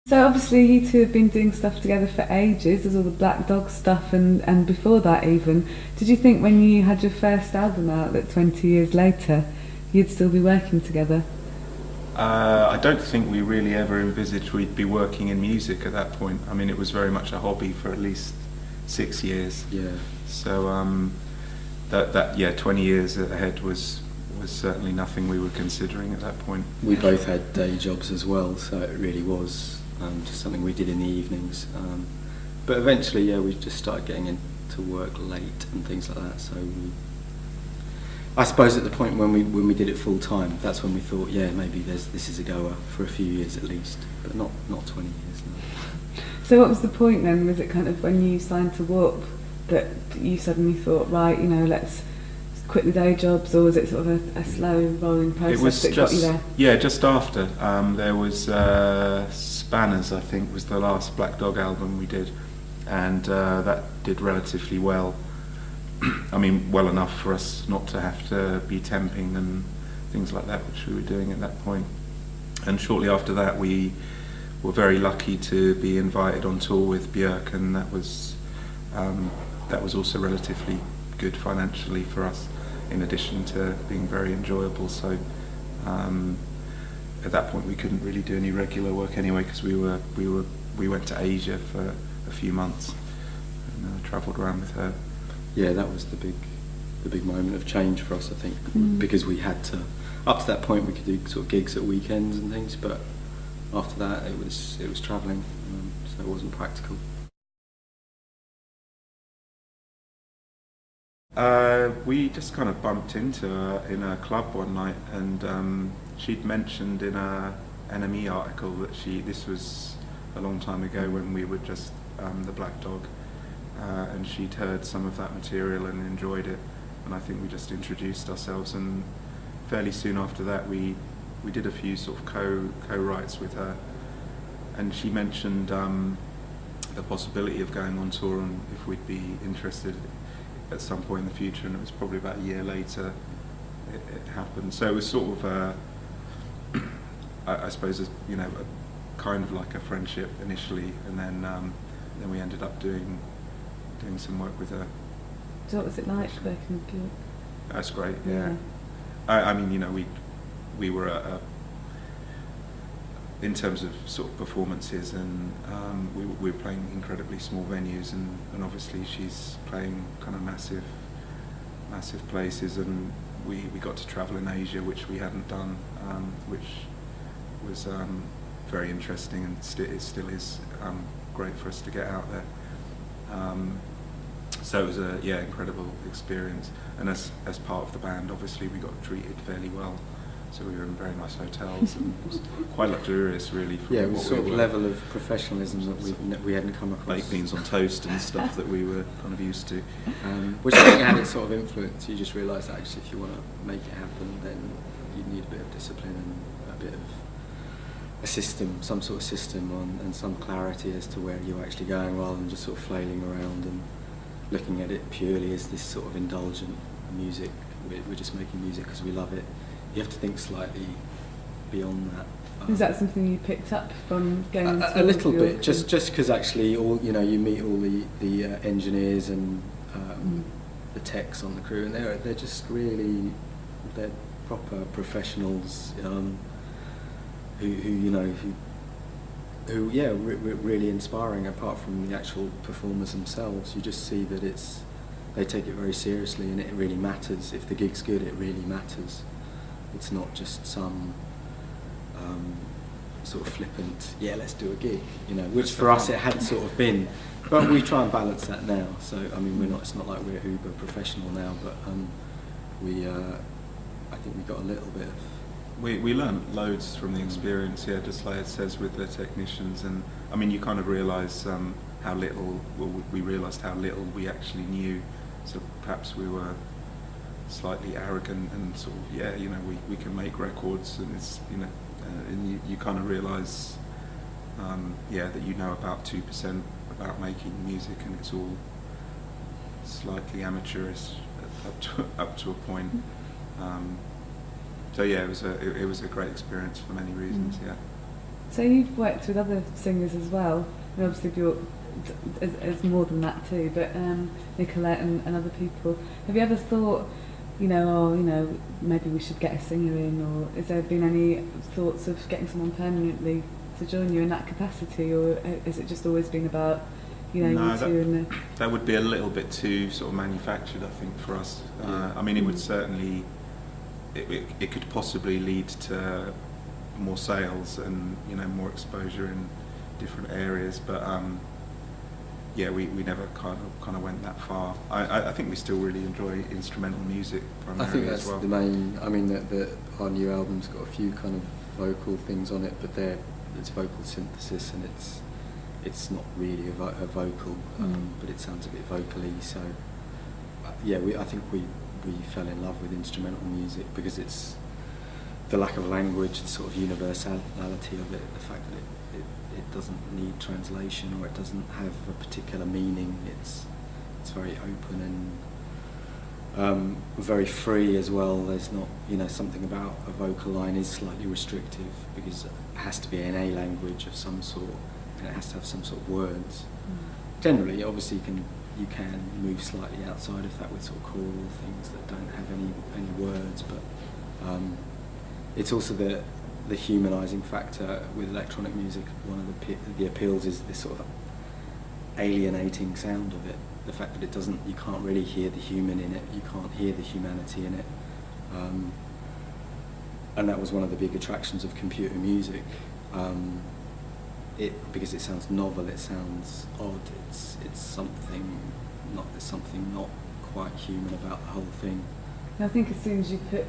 So obviously you two have been doing stuff together for ages. There's all the Black Dog stuff and before that even. Did you think when you had your first album out that 20 years later you'd still be working together? I don't think we really ever envisaged we'd be working in music at that point. I mean, it was very much a hobby for at least 6 years. Yeah. So 20 years ahead was certainly nothing we were considering at that point. We both had day jobs as well, so it really was just something we did in the evenings. But eventually, yeah, we just started getting into work late and things like that. So I suppose at the point when we did it full time, that's when we thought, yeah, maybe this is a goer for a few years at least, but not 20 years. No. So what was the point then? Was it kind of when you signed to Warp that you suddenly thought, right, let's quit the day jobs, or was it sort of a slow rolling process that got you there? Yeah, just after. There was Spanners, I think, was the last Black Dog album we did, and that did relatively well. I mean, well enough for us not to have to be temping and things like that, which we were doing at that point. And shortly after that, we were very lucky to be invited on tour with Bjork, and that was also relatively good financially for us, in addition to being very enjoyable. So at that point, we couldn't really do any regular work anyway, because we went to Asia for a few months and travelled around with her. Yeah, that was the big moment of change for us, I think, because we had to. Up to that point, we could do sort of gigs at weekends and things, but after that, it was travelling, so it wasn't practical. We just kind of bumped into her in a club one night, and she'd mentioned in a NME article that this was a long time ago when we were just the Black Dog, and she'd heard some of that material and enjoyed it, and I think we just introduced ourselves, and fairly soon after that we did a few sort of co-writes with her, and she mentioned the possibility of going on tour and if we'd be interested at some point in the future, and it was probably about a year later it happened. So it was sort of I suppose a kind of like a friendship initially, and then we ended up doing some work with her. So what was it like working with Bjork? That's great. Yeah. I mean, we were in terms of sort of performances, and we were playing incredibly small venues, and obviously she's playing kind of massive places, and we got to travel in Asia, which we hadn't done, which was very interesting, and it still is great for us to get out there. So it was a incredible experience, and as part of the band, obviously we got treated fairly well. So we were in very nice hotels, and it was quite luxurious, really. Yeah, it was sort of level of professionalism that we hadn't come across. Baked beans on toast and stuff that we were kind of used to. Which I think had its sort of influence. You just realise that actually if you want to make it happen, then you need a bit of discipline and a bit of a system, some sort of system and some clarity as to where you're actually going, rather than just sort of flailing around and looking at it purely as this sort of indulgent music. We're just making music because we love it. You have to think slightly beyond that. Is that something you picked up from going into a little bit, just because actually you meet all the engineers and the techs on the crew, and they're just really, they're proper professionals who really inspiring. Apart from the actual performers themselves, you just see that they take it very seriously, and it really matters. If the gig's good, it really matters. It's not just some sort of flippant, let's do a gig, which for us it had sort of been. But we try and balance that now. So I mean, it's not like we're uber professional now, but I think we got a little bit of. We learned loads from the experience, just like it says with the technicians, and I mean, you kind of realise how little. Well, we realised how little we actually knew, so perhaps we were slightly arrogant and sort of we can make records, and it's and you kind of realise that you know about 2% about making music, and it's all slightly amateurish up to a point. So it was a great experience for many reasons. So you've worked with other singers as well, and obviously Bjork is more than that too, but Nicolette and other people. Have you ever thought, maybe we should get a singer in, or has there been any thoughts of getting someone permanently to join you in that capacity, or has it just always been about, No, you two and the... That would be a little bit too sort of manufactured, I think, for us. I mean, it would certainly, it could possibly lead to more sales and more exposure in different areas, but we never kind of went that far. I think we still really enjoy instrumental music primarily. I think that's as well. the main. I mean, our new album's got a few kind of vocal things on it, but it's vocal synthesis, and it's not really a vocal, but it sounds a bit vocally. So I think we fell in love with instrumental music because it's the lack of language, the sort of universality of it, the fact that it doesn't need translation, or it doesn't have a particular meaning. It's very open and very free as well. There's not, something about a vocal line is slightly restrictive because it has to be in a language of some sort, and it has to have some sort of words. Generally, obviously, you can move slightly outside of that with sort of choral things that don't have any words, but it's also the humanising factor with electronic music. One of the appeals is this sort of alienating sound of it. The fact that you can't really hear the human in it, you can't hear the humanity in it. And that was one of the big attractions of computer music. Because it sounds novel, it sounds odd, it's something not quite human about the whole thing. I think as soon as you put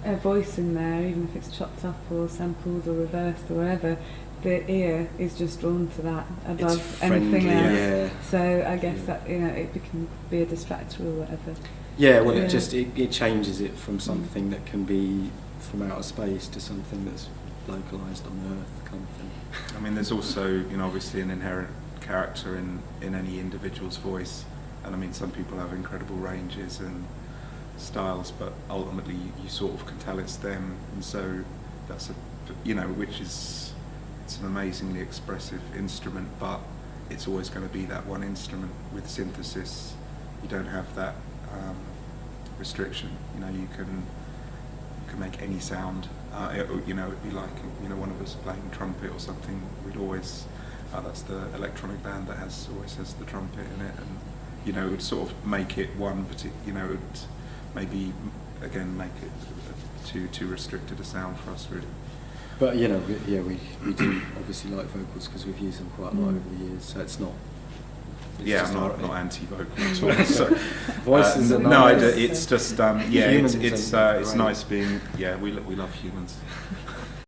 a voice in there, even if it's chopped up or sampled or reversed or whatever, the ear is just drawn to that above anything else. Yeah. So I guess that it can be a distractor or whatever. Yeah, well, it changes it from something that can be from outer space to something that's localised on Earth, kind of thing. I mean, there's also obviously an inherent character in any individual's voice, and I mean, some people have incredible ranges and styles, but ultimately you sort of can tell it's them, and so that's it's an amazingly expressive instrument, but it's always going to be that one instrument. With synthesis, you don't have that restriction. You can make any sound. It'd be like one of us playing trumpet or something. We'd always that's the electronic band that always has the trumpet in it, and it would sort of make it one particular. It would maybe again make it too restricted a sound for us, really. But we do obviously like vocals because we've used them quite a lot over the years. So it's not. I'm not anti-vocal at all. So, voices are no, nice. it's just it's nice being. We love humans.